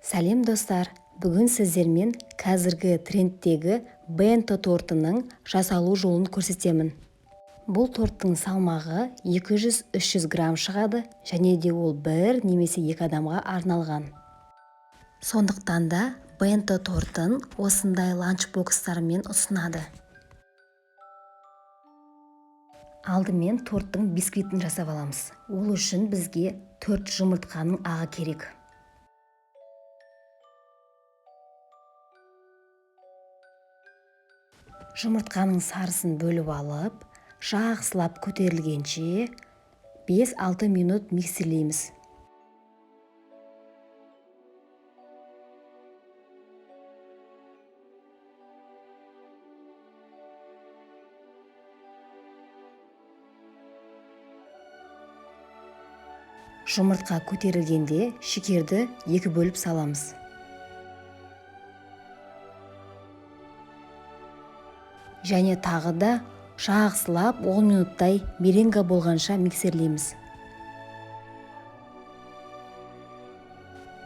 Сәлем достар, бүгін сіздермен қазіргі трендтегі бенто тортының жасалу жолын көрсетемін. Бұл торттың салмағы 200-300 грамм шығады және де ол бір немесе екі адамға арналған. Сондықтан да бенто тортын осындай ланчбокстармен ұсынады. Алдымен торттың бисквитін жасап аламыз. Ол үшін бізге 4 жұмыртқаның ағы керек. Жұмыртқаның сарысын бөліп алып, жақсылап көтерілгенше 5-6 минут миксерлейміз. Жұмыртқа көтерілгенде шекерді 2 бөліп саламыз. Және тағы да жақсылап 10 минуттай меренга болғанша миксерлейміз.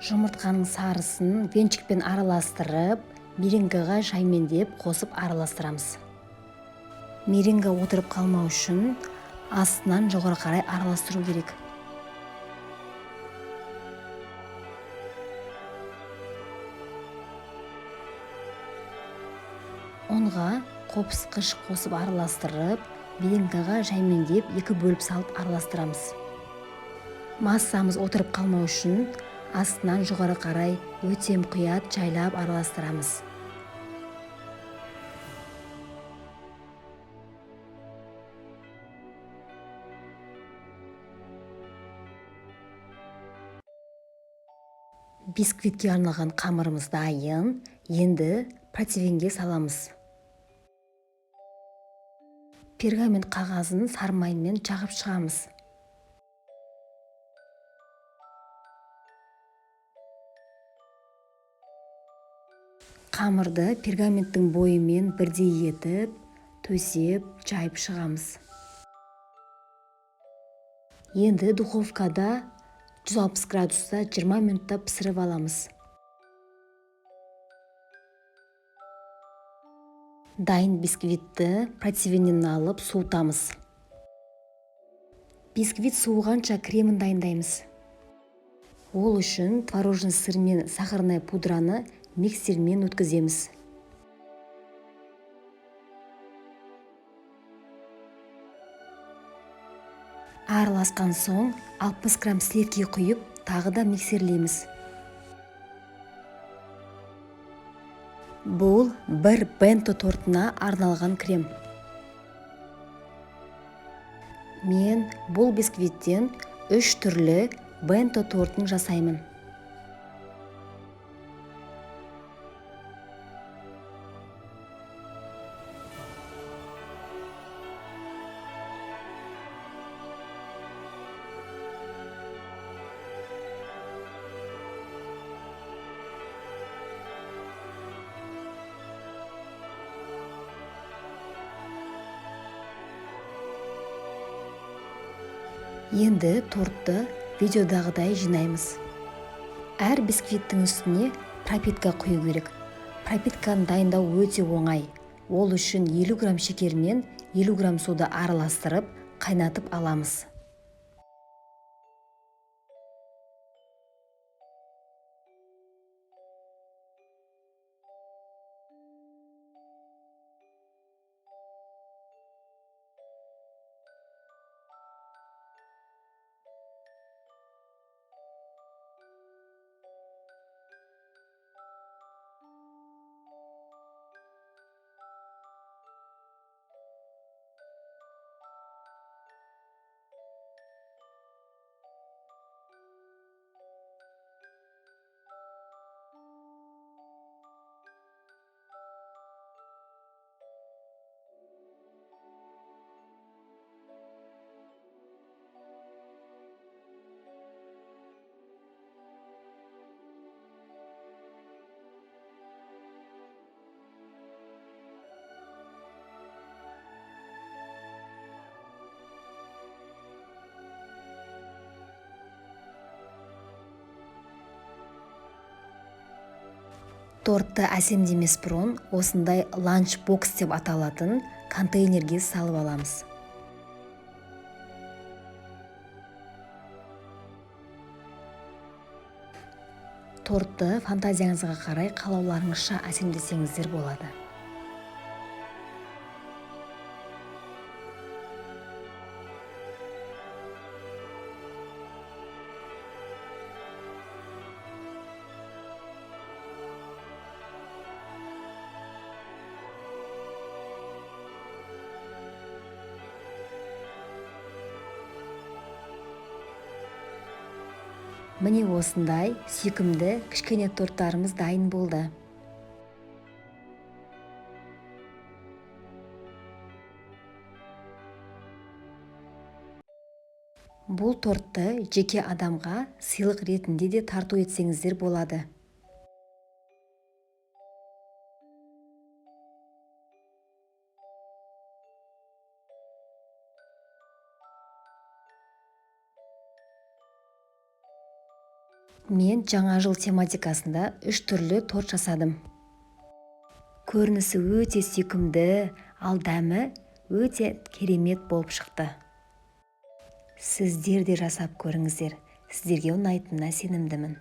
Жұмыртқаның сарысын венчикпен араластырып, меренгаға шаймендеп қосып араластырамыз. Меренга отырып қалмау үшін астынан жоғары қарай араластыру керек. Онға қопсқыш қосып араластырып, меренгаға жаймендеп 2 бөліп салып араластырамыз. Массамыз отырып қалмау үшін астынан жоғары қарай өте мұқият жайлап араластырамыз. Бисквитке арналған қамырымыз дайын. Енді противенге саламыз. Пергамент қағазын сармаймен жағып шығамыз. Қамырды пергаменттің бойымен бірдей етіп, төсеп, жайып шығамыз. Енді духовкада 160 градуста 20 минутта пісіріп аламыз. Дайын бисквитті противеннен алып суытамыз. Бисквит суығанша кремін дайындаймыз. Ол үшін творожный сыр мен сахарный пудраны миксермен өткіземіз. Араласқан соң 60 грамм сливки құйып, тағы да миксерлейміз. Бұл бір бенто тортына арналған крем. Мен бұл бисквиттен 3 түрлі бенто тортын жасаймын. Енді тортты видеодағыдай жинаймыз. Әр бисквиттің үстіне пропитка құю керек. Пропитканы дайындау өте оңай. Ол үшін 50 грамм шекер мен 50 грамм суды араластырып, қайнатып аламыз. тортты әсемдемес бұрын осындай ланчбокс деп аталатын контейнерге салып аламыз. Тортты фантазияңызға қарай қалауларыңызша әсемдесеңіздер болады. Міне осындай сүйкімді кішкене торттарымыз дайын болды. Бұл тортты жеке адамға сыйлық ретінде де тарту етсеңіздер болады. Мен жаңа жыл тематикасында 3 түрлі торт жасадым. Көрінісі өте сүйкімді, ал дәмі өте керемет болып шықты. Сіздер де жасап көріңіздер. Сіздерге ұнайтынына сенімдімін.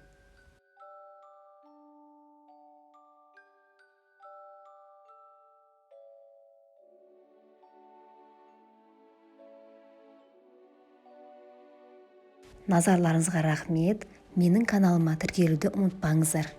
Назарларыңызға рахмет. Менің каналыма тіркелуді ұмытпаңыздар.